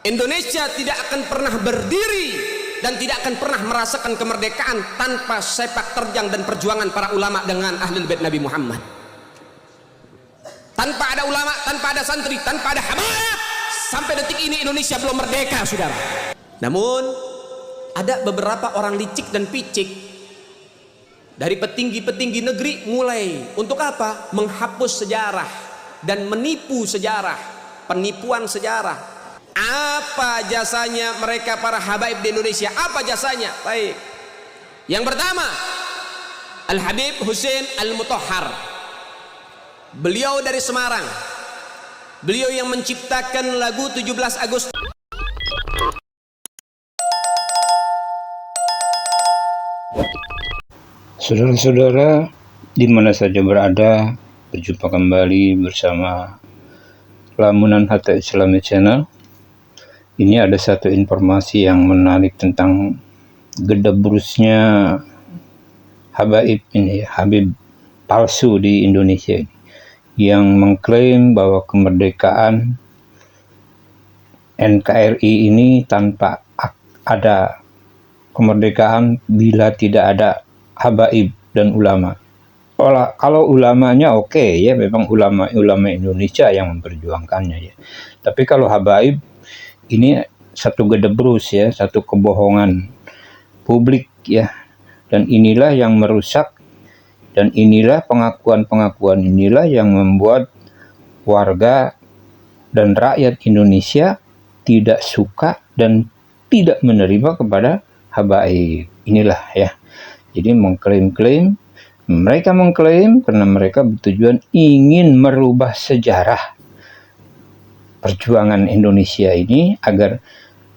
Indonesia tidak akan pernah berdiri dan tidak akan pernah merasakan kemerdekaan tanpa sepak terjang dan perjuangan para ulama dengan ahlul bait Nabi Muhammad. Tanpa ada ulama, tanpa ada santri, tanpa ada habaib, sampai detik ini Indonesia belum merdeka, saudara. Namun ada beberapa orang licik dan picik dari petinggi-petinggi negeri mulai untuk apa? Menghapus sejarah dan menipu sejarah, penipuan sejarah. Apa jasanya mereka para habaib di Indonesia? Apa jasanya? Baik. Yang pertama, Al-Habib Hussein Al-Mutahhar. Beliau dari Semarang. Beliau yang menciptakan lagu 17 Agustus. Saudara-saudara, di mana saja berada, berjumpa kembali bersama Lamunan Hatta Islami Channel. Ini ada satu informasi yang menarik tentang gedebrusnya habaib ini, habib palsu di Indonesia ini, yang mengklaim bahwa kemerdekaan NKRI ini tanpa ada kemerdekaan bila tidak ada habaib dan ulama. Kalau ulamanya oke, ya, memang ulama Indonesia yang memperjuangkannya, ya. Tapi kalau habaib ini satu gedebrus, ya, satu kebohongan publik, ya. Dan inilah yang merusak, dan inilah pengakuan-pengakuan inilah yang membuat warga dan rakyat Indonesia tidak suka dan tidak menerima kepada habaib. Inilah, ya. Jadi mereka mengklaim karena mereka bertujuan ingin merubah sejarah perjuangan Indonesia ini agar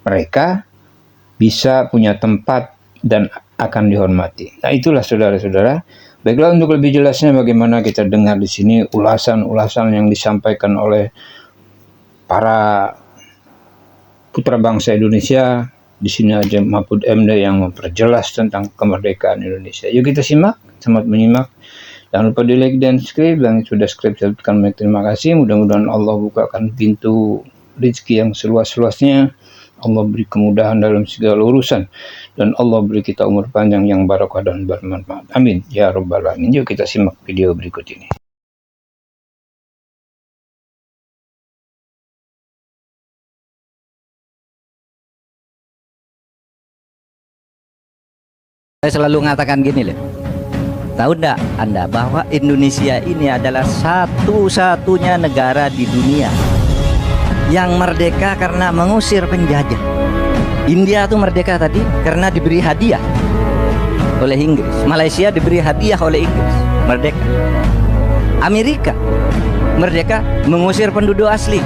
mereka bisa punya tempat dan akan dihormati. Nah, itulah saudara-saudara. Baiklah, untuk lebih jelasnya bagaimana kita dengar di sini ulasan-ulasan yang disampaikan oleh para putra bangsa Indonesia. Di sini aja Mahfud MD yang memperjelas tentang kemerdekaan Indonesia. Yuk kita simak, selamat menyimak. Jangan lupa di like dan subscribe. Yang sudah subscribe, saya ucapkan banyak terima kasih. Mudah-mudahan Allah bukakan pintu rezeki yang seluas-luasnya. Allah beri kemudahan dalam segala urusan. Dan Allah beri kita umur panjang yang barokah dan bermanfaat. Amin. Ya Rabbal Alamin. Yuk kita simak video berikut ini. Saya selalu mengatakan gini loh, tahu enggak Anda bahwa Indonesia ini adalah satu-satunya negara di dunia yang merdeka karena mengusir penjajah. India tuh merdeka tadi karena diberi hadiah oleh Inggris. Malaysia diberi hadiah oleh Inggris, merdeka. Amerika merdeka mengusir penduduk asli.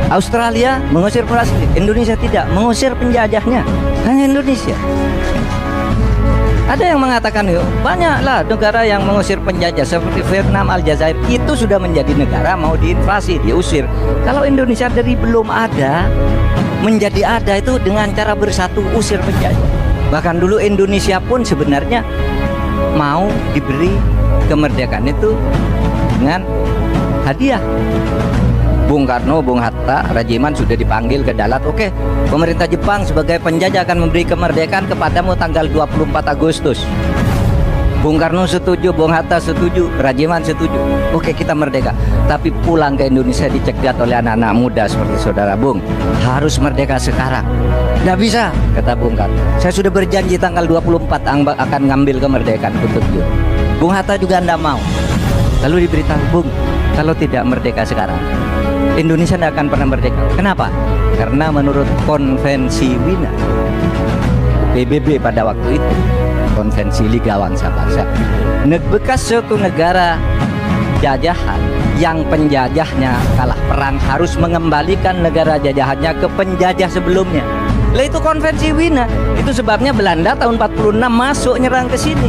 Australia mengusir penduduk asli. Indonesia tidak, mengusir penjajahnya. Hanya Indonesia. Ada yang mengatakan, yuk, banyaklah negara yang mengusir penjajah seperti Vietnam, Aljazair, itu sudah menjadi negara mau diinvasi, diusir. Kalau Indonesia dari belum ada menjadi ada itu dengan cara bersatu usir penjajah. Bahkan dulu Indonesia pun sebenarnya mau diberi kemerdekaan itu dengan hadiah. Bung Karno, Bung Hatta, Rajiman sudah dipanggil ke Dalat. Oke, pemerintah Jepang sebagai penjajah akan memberi kemerdekaan kepadamu tanggal 24 Agustus. Bung Karno setuju, Bung Hatta setuju, Rajiman setuju. Oke, kita merdeka. Tapi pulang ke Indonesia dicegat oleh anak-anak muda seperti saudara Bung. Harus merdeka sekarang. Nggak bisa, kata Bung Karno. Saya sudah berjanji tanggal 24 akan ngambil kemerdekaan untuk you. Bung Hatta juga nggak mau. Lalu diberitahu, Bung, kalau tidak merdeka sekarang, Indonesia tidak akan pernah merdeka. Kenapa? Karena menurut konvensi Wina PBB pada waktu itu, konvensi Liga Bangsa-Bangsa, bekas suatu negara jajahan yang penjajahnya kalah perang harus mengembalikan negara jajahannya ke penjajah sebelumnya. Lah itu konvensi Wina. Itu sebabnya Belanda tahun 46 masuk nyerang ke sini.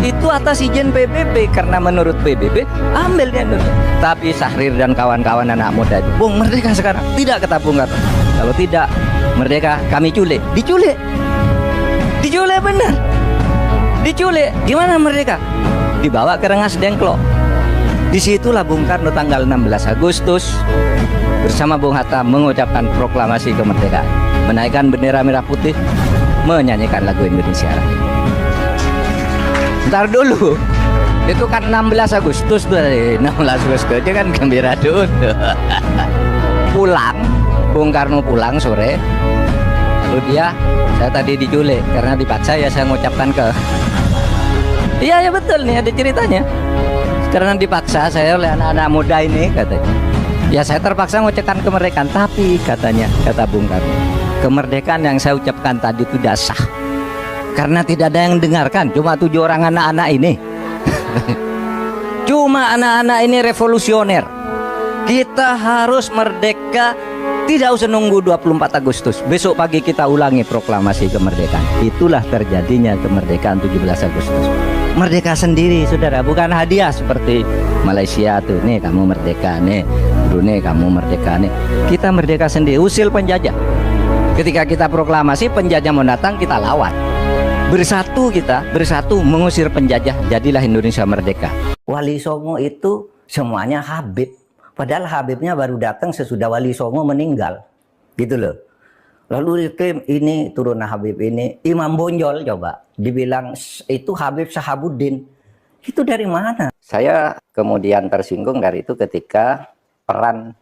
Itu atas izin PBB, karena menurut PBB ambil dia Indonesia. Tapi Syahrir dan kawan-kawan anak muda itu, Bung, merdeka sekarang. Tidak, kata Bung Karno. Kalau tidak merdeka, kami culik. Diculik benar. Diculik. Gimana merdeka? Dibawa ke Rengas Dengklok. Disitulah Bung Karno tanggal 16 Agustus bersama Bung Hatta mengucapkan proklamasi kemerdekaan, menaikkan bendera merah putih, menyanyikan lagu Indonesia Raya. Ntar dulu, itu kan 16 Agustus tuh, 16 Agustus dia kan gembira dulu. Pulang, Bung Karno pulang sore, lalu saya tadi diculik karena dipaksa ya saya mengucapkan ke. Iya ya betul nih ada ceritanya. Karena dipaksa saya oleh anak-anak muda ini katanya. Ya saya terpaksa mengucapkan kemerdekaan, tapi katanya, kata Bung Karno, kemerdekaan yang saya ucapkan tadi itu tidak sah. Karena tidak ada yang dengarkan, cuma 7 orang anak-anak ini. Cuma anak-anak ini revolusioner. Kita harus merdeka, tidak usah nunggu 24 Agustus. Besok pagi kita ulangi proklamasi kemerdekaan. Itulah terjadinya kemerdekaan 17 Agustus. Merdeka sendiri, saudara, bukan hadiah seperti Malaysia tuh. Nih kamu merdeka, nih Brunei kamu merdeka, nih. Kita merdeka sendiri, usil penjajah. Ketika kita proklamasi, penjajah mau datang, kita lawan. Bersatu kita, bersatu mengusir penjajah, jadilah Indonesia merdeka. Wali Songo itu semuanya Habib. Padahal Habibnya baru datang sesudah Wali Songo meninggal. Gitu loh. Lalu ini turun Habib ini, Imam Bonjol coba. Dibilang itu Habib Sahabuddin. Itu dari mana? Saya kemudian tersinggung dari itu ketika peran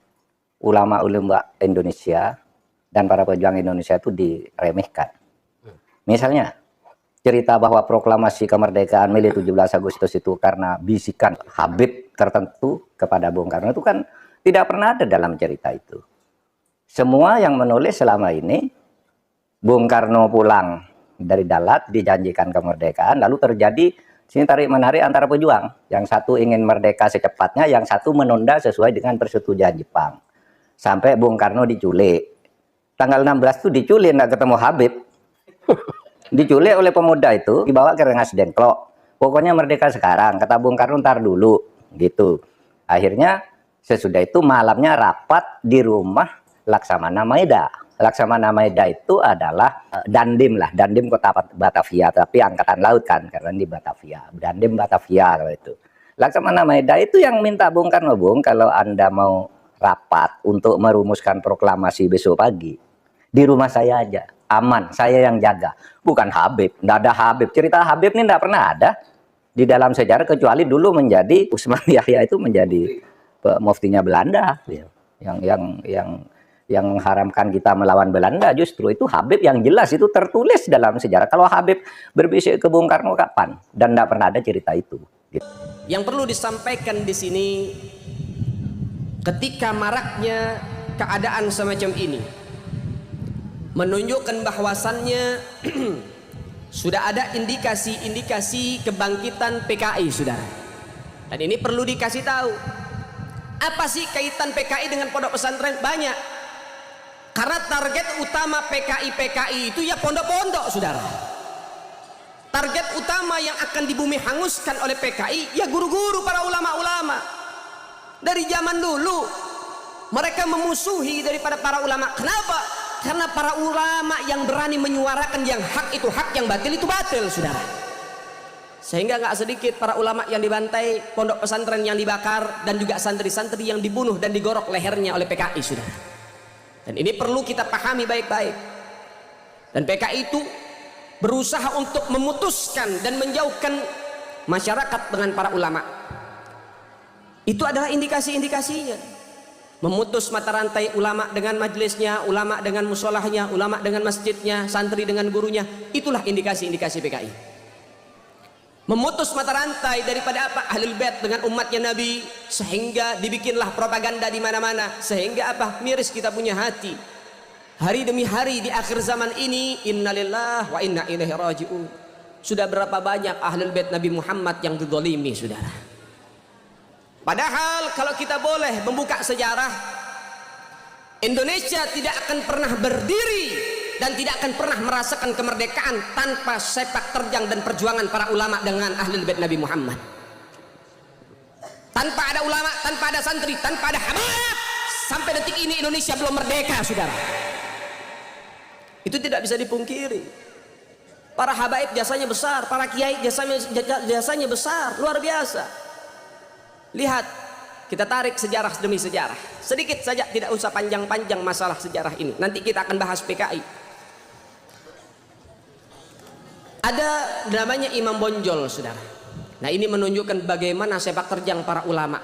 ulama-ulama Indonesia dan para pejuang Indonesia itu diremehkan. Misalnya, cerita bahwa proklamasi kemerdekaan Mei 17 Agustus itu karena bisikan Habib tertentu kepada Bung Karno itu kan tidak pernah ada dalam cerita itu. Semua yang menulis selama ini, Bung Karno pulang dari Dalat, dijanjikan kemerdekaan, lalu terjadi sini tarik-menarik antara pejuang. Yang satu ingin merdeka secepatnya, yang satu menunda sesuai dengan persetujuan Jepang. Sampai Bung Karno diculik. Tanggal 16 itu diculik, nggak ketemu Habib. Diculik oleh pemuda itu, dibawa ke Rengas Dengklok. Pokoknya merdeka sekarang, kata Bung Karno ntar dulu. Gitu. Akhirnya sesudah itu malamnya rapat di rumah Laksamana Maeda. Laksamana Maeda itu adalah Dandim lah, Dandim kota Batavia, tapi angkatan laut kan, karena di Batavia. Dandim Batavia kalau itu. Laksamana Maeda itu yang minta Bung Karno, Bung, kalau Anda mau rapat untuk merumuskan proklamasi besok pagi, di rumah saya aja, aman, saya yang jaga. Bukan Habib, nggak ada Habib. Cerita Habib ini nggak pernah ada di dalam sejarah, kecuali dulu menjadi Usman Yahya itu menjadi muftinya Belanda, yang mengharamkan kita melawan Belanda. Justru itu Habib yang jelas itu tertulis dalam sejarah. Kalau Habib berbisik ke Bung Karno kapan? Dan tidak pernah ada cerita itu. Gitu. Yang perlu disampaikan di sini, ketika maraknya keadaan semacam ini, menunjukkan bahwasannya sudah ada indikasi-indikasi kebangkitan PKI, saudara. Dan ini perlu dikasih tahu. Apa sih kaitan PKI dengan pondok pesantren? Banyak. Karena target utama PKI itu ya pondok-pondok, saudara. Target utama yang akan dibumi hanguskan oleh PKI ya guru-guru, para ulama-ulama. Dari zaman dulu mereka memusuhi daripada para ulama. Kenapa? Karena para ulama yang berani menyuarakan yang hak itu hak, yang batil itu batil, saudara. Sehingga nggak sedikit para ulama yang dibantai, pondok pesantren yang dibakar, dan juga santri-santri yang dibunuh dan digorok lehernya oleh PKI, saudara. Dan ini perlu kita pahami baik-baik. Dan PKI itu berusaha untuk memutuskan dan menjauhkan masyarakat dengan para ulama. Itu adalah indikasi-indikasinya. Memutus mata rantai ulama dengan majelisnya, ulama dengan musolahnya, ulama dengan masjidnya, santri dengan gurunya. Itulah indikasi-indikasi PKI. Memutus mata rantai daripada apa? Ahlul Bait dengan umatnya Nabi, sehingga dibikinlah propaganda di mana-mana, sehingga apa? Miris kita punya hati. Hari demi hari di akhir zaman ini, innalillahi wa inna ilaihi raji'un. Sudah berapa banyak Ahlul Bait Nabi Muhammad yang dizalimi, saudara. Padahal kalau kita boleh membuka sejarah, Indonesia tidak akan pernah berdiri dan tidak akan pernah merasakan kemerdekaan tanpa sepak terjang dan perjuangan para ulama dengan Ahlul Bait Nabi Muhammad. Tanpa ada ulama, tanpa ada santri, tanpa ada habaib, sampai detik ini Indonesia belum merdeka, saudara. Itu tidak bisa dipungkiri. Para habaib jasanya besar, para kiai jasanya besar, luar biasa. Lihat, kita tarik sejarah demi sejarah. Sedikit saja, tidak usah panjang-panjang masalah sejarah ini. Nanti kita akan bahas PKI. Ada namanya Imam Bonjol, saudara. Nah, ini menunjukkan bagaimana sepak terjang para ulama.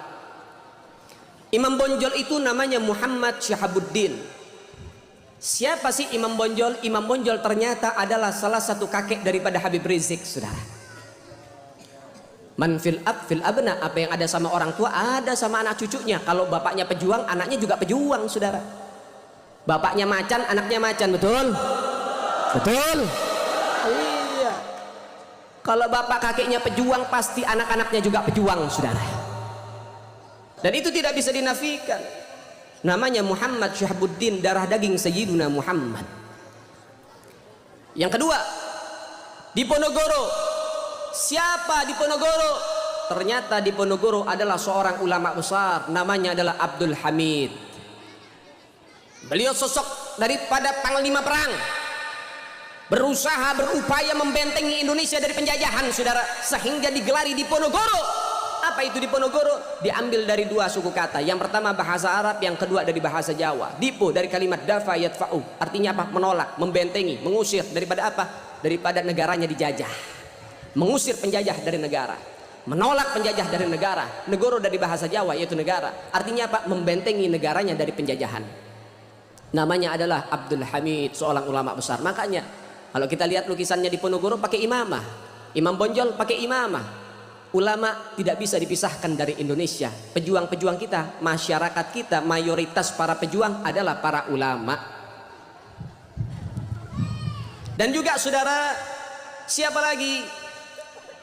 Imam Bonjol itu namanya Muhammad Syihabuddin. Siapa sih Imam Bonjol? Imam Bonjol ternyata adalah salah satu kakek daripada Habib Rizik, saudara. Man fil abna, apa yang ada sama orang tua ada sama anak cucunya. Kalau bapaknya pejuang, anaknya juga pejuang, saudara. Bapaknya macan, anaknya macan, betul? Betul? Iya. Kalau bapak kakeknya pejuang, pasti anak-anaknya juga pejuang, saudara. Dan itu tidak bisa dinafikan. Namanya Muhammad Syihabuddin, darah daging Sayyiduna Muhammad. Yang kedua, di Ponorogo. Siapa di Ponorogo? Ternyata di Ponorogo adalah seorang ulama besar, namanya adalah Abdul Hamid. Beliau sosok daripada panglima perang, berusaha berupaya membentengi Indonesia dari penjajahan, saudara, sehingga digelari di Ponorogo. Apa itu di Ponorogo? Diambil dari dua suku kata. Yang pertama bahasa Arab, yang kedua dari bahasa Jawa. Dipo dari kalimat dafa yadfa'u, artinya apa? Menolak, membentengi, mengusir daripada apa? Daripada negaranya dijajah. Mengusir penjajah dari negara, menolak penjajah dari negara. Negoro dari bahasa Jawa yaitu negara, artinya apa? Membentengi negaranya dari penjajahan. Namanya adalah Abdul Hamid, seorang ulama besar. Makanya kalau kita lihat lukisannya di Ponorogo pakai imamah, Imam Bonjol pakai imamah. Ulama tidak bisa dipisahkan dari Indonesia. Pejuang-pejuang kita, masyarakat kita, mayoritas para pejuang adalah para ulama. Dan juga saudara, siapa lagi?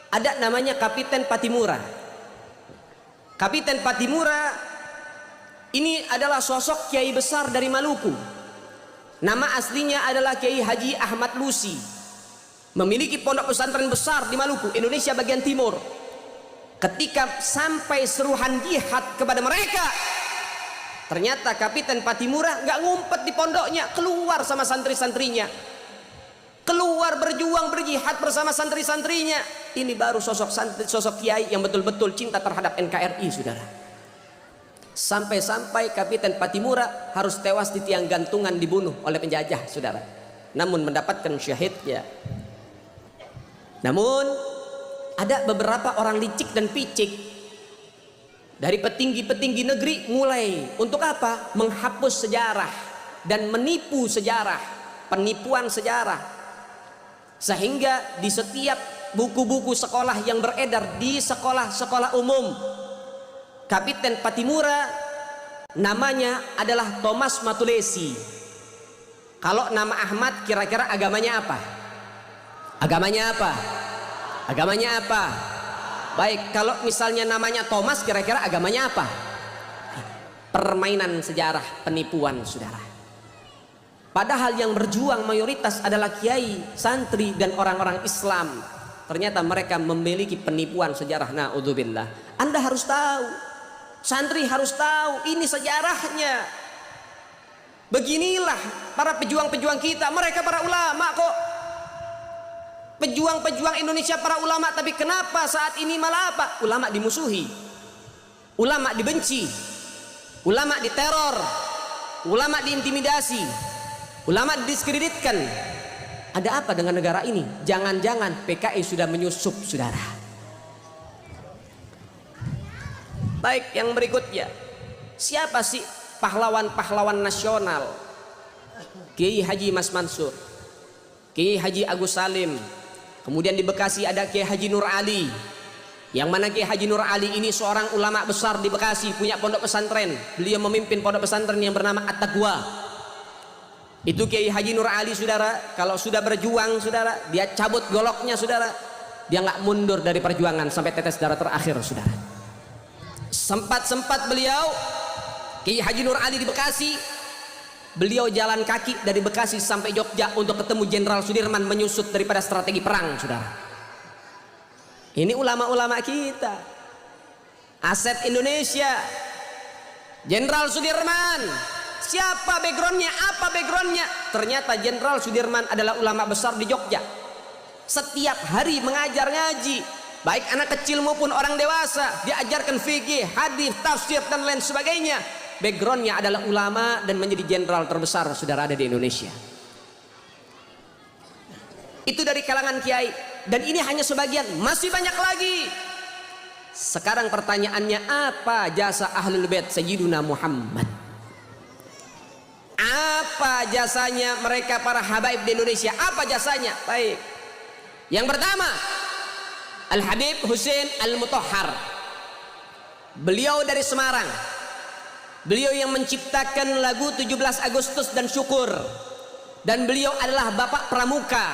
Ada namanya Kapiten Patimura. Kapiten Patimura ini adalah sosok kiai besar dari Maluku. Nama aslinya adalah Kiai Haji Ahmad Lusi. Memiliki pondok pesantren besar di Maluku, Indonesia bagian timur. Ketika sampai seruhan jihad kepada mereka, ternyata Kapiten Patimura nggak ngumpet di pondoknya, keluar sama santri-santrinya. Keluar berjuang berjihad bersama santri-santrinya. Ini baru sosok kiai yang betul-betul cinta terhadap NKRI, saudara. Sampai-sampai Kapiten Patimura harus tewas di tiang gantungan, dibunuh oleh penjajah, saudara. Namun mendapatkan syahidnya. Namun ada beberapa orang licik dan picik dari petinggi-petinggi negeri mulai untuk apa? Menghapus sejarah dan menipu sejarah, penipuan sejarah. Sehingga di setiap buku-buku sekolah yang beredar di sekolah-sekolah umum, Kapiten Patimura namanya adalah Thomas Matulesi. Kalau nama Ahmad, kira-kira agamanya apa? Agamanya apa? Agamanya apa? Baik, kalau misalnya namanya Thomas, kira-kira agamanya apa? Permainan sejarah, penipuan, saudara. Padahal yang berjuang mayoritas adalah kiai, santri, dan orang-orang Islam. Ternyata mereka memiliki penipuan sejarah. Na'udzubillah. Anda harus tahu, santri harus tahu, ini sejarahnya. Beginilah para pejuang-pejuang kita, mereka para ulama kok. Pejuang-pejuang Indonesia para ulama, tapi kenapa saat ini malah apa? Ulama dimusuhi, ulama dibenci, ulama diteror, ulama diintimidasi, ulama didiskreditkan. Ada apa dengan negara ini? Jangan-jangan PKI sudah menyusup, saudara. Baik, yang berikutnya, siapa sih pahlawan-pahlawan nasional? Kiai Haji Mas Mansur, Kiai Haji Agus Salim. Kemudian di Bekasi ada Kiai Haji Nur Ali. Yang mana Kiai Haji Nur Ali ini seorang ulama besar di Bekasi, punya pondok pesantren. Beliau memimpin pondok pesantren yang bernama At-Taqwa. Itu Kiai Haji Nur Ali, saudara. Kalau sudah berjuang, saudara, dia cabut goloknya, saudara. Dia nggak mundur dari perjuangan sampai tetes darah terakhir, saudara. Sempat beliau Kiai Haji Nur Ali di Bekasi, beliau jalan kaki dari Bekasi sampai Jogja untuk ketemu Jenderal Sudirman, menyusut daripada strategi perang, saudara. Ini ulama-ulama kita, aset Indonesia. Jenderal Sudirman, siapa backgroundnya? Apa backgroundnya? Ternyata Jenderal Sudirman adalah ulama besar di Jogja. Setiap hari mengajar ngaji. baik anak kecil maupun orang dewasa, diajarkan fikih, hadis, tafsir dan lain sebagainya. Backgroundnya adalah ulama dan menjadi jenderal terbesar saudara ada di Indonesia. Itu dari kalangan kiai, dan ini hanya sebagian, masih banyak lagi. Sekarang pertanyaannya, apa jasa Ahlul Bait Sayyiduna Muhammad? Apa jasanya mereka para habaib di Indonesia? Apa jasanya? Baik. Yang pertama, Al-Habib Husain Al-Mutahhar. Beliau dari Semarang. Beliau yang menciptakan lagu 17 Agustus dan Syukur. Dan beliau adalah bapak pramuka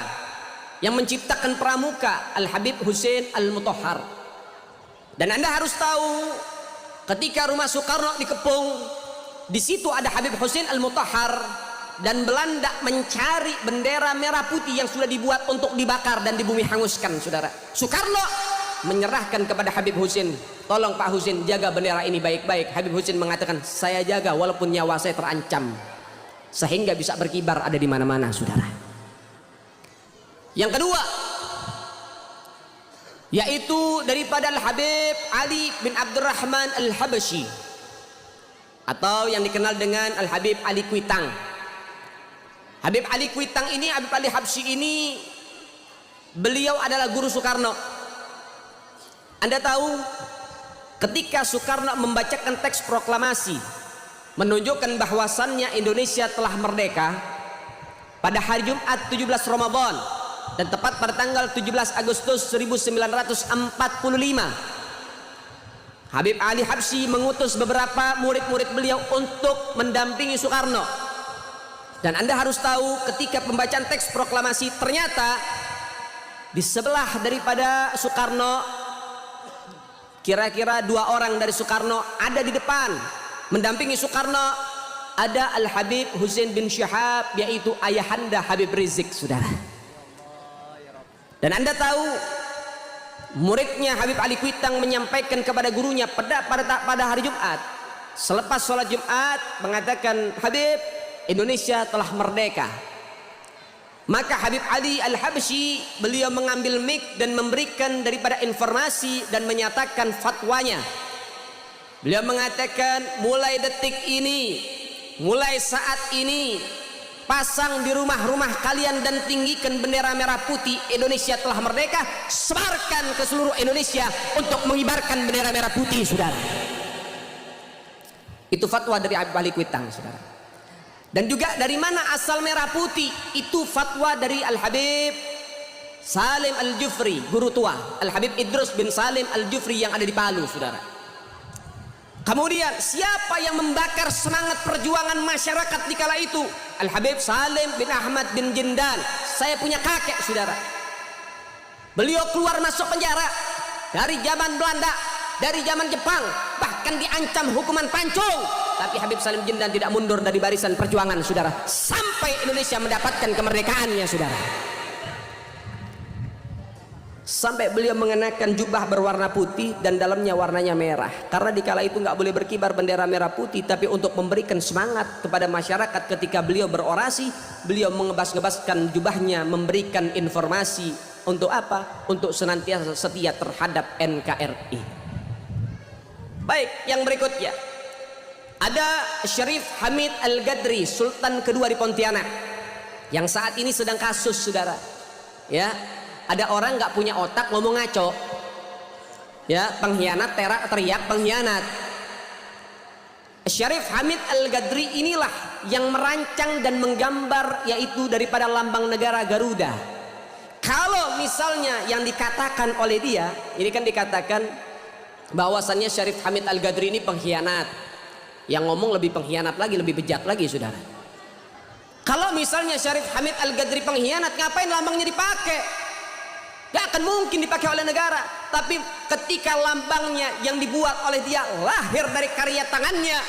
yang menciptakan pramuka, Al-Habib Husain Al-Mutahhar. Dan Anda harus tahu, ketika rumah Soekarno dikepung, di situ ada Habib Husain Al-Mutahhar, dan Belanda mencari bendera merah putih yang sudah dibuat untuk dibakar dan dibumi hanguskan, saudara. Soekarno menyerahkan kepada Habib Husain, tolong Pak Husain jaga bendera ini baik-baik. Habib Husain mengatakan, saya jaga walaupun nyawa saya terancam, sehingga bisa berkibar ada di mana-mana, saudara. Yang kedua, yaitu daripada Al-Habib Ali bin Abdurrahman Al-Habsyi, atau yang dikenal dengan Al-Habib Ali Kuitang. Habib Ali Kuitang ini, Habib Ali Habsyi ini, beliau adalah guru Soekarno. Anda tahu, ketika Soekarno membacakan teks proklamasi menunjukkan bahwasannya Indonesia telah merdeka pada hari Jumat 17 Ramadan dan tepat pada tanggal 17 Agustus 1945, Habib Ali Habsyi mengutus beberapa murid-murid beliau untuk mendampingi Soekarno. Dan Anda harus tahu, ketika pembacaan teks proklamasi, ternyata di sebelah daripada Soekarno, kira-kira 2 orang dari Soekarno ada di depan mendampingi Soekarno. Ada Al-Habib Husain bin Syihab, yaitu ayahanda Habib Rizik, saudara. Dan Anda tahu, muridnya Habib Ali Kuitang menyampaikan kepada gurunya pada hari Jumat, selepas sholat Jumat, mengatakan, Habib, Indonesia telah merdeka. Maka Habib Ali Al-Habsyi, beliau mengambil mic dan memberikan daripada informasi dan menyatakan fatwanya. Beliau mengatakan, mulai detik ini, mulai saat ini, pasang di rumah-rumah kalian dan tinggikan bendera merah putih. Indonesia telah merdeka, sebarkan ke seluruh Indonesia untuk mengibarkan bendera merah putih, saudara. Itu fatwa dari Habib Ali Kuitang, saudara. Dan juga dari mana asal merah putih? Itu fatwa dari Al-Habib Salim Al-Jufri, guru tua Al-Habib Idrus bin Salim Al-Jufri yang ada di Palu, saudara. Kemudian siapa yang membakar semangat perjuangan masyarakat di kala itu? Al-Habib Salim bin Ahmad bin Jindan. Saya punya kakek, saudara. Beliau keluar masuk penjara dari zaman Belanda, dari zaman Jepang, bahkan diancam hukuman pancung. Tapi Habib Salim Jindan tidak mundur dari barisan perjuangan, saudara, sampai Indonesia mendapatkan kemerdekaannya, saudara. Sampai beliau mengenakan jubah berwarna putih dan dalamnya warnanya merah, karena di kala itu nggak boleh berkibar bendera merah putih. Tapi untuk memberikan semangat kepada masyarakat ketika beliau berorasi, beliau mengebas-ngebaskan jubahnya, memberikan informasi. Untuk apa? Untuk senantiasa setia terhadap NKRI. Baik, yang berikutnya ada Syarif Hamid Al-Gadri, Sultan kedua di Pontianak, yang saat ini sedang kasus, saudara. Ya, ada orang nggak punya otak ngomong ngaco, ya, pengkhianat, teriak pengkhianat. Syarif Hamid Al-Gadri inilah yang merancang dan menggambar, yaitu daripada lambang negara Garuda. Kalau misalnya yang dikatakan oleh dia, ini kan dikatakan bahwasannya Syarif Hamid Al-Gadri ini pengkhianat. Yang ngomong lebih pengkhianat lagi, lebih bejat lagi, saudara. Kalau misalnya Syarif Hamid Al-Gadri pengkhianat, ngapain lambangnya dipakai? Gak akan mungkin dipakai oleh negara. Tapi ketika lambangnya yang dibuat oleh dia lahir dari karya tangannya,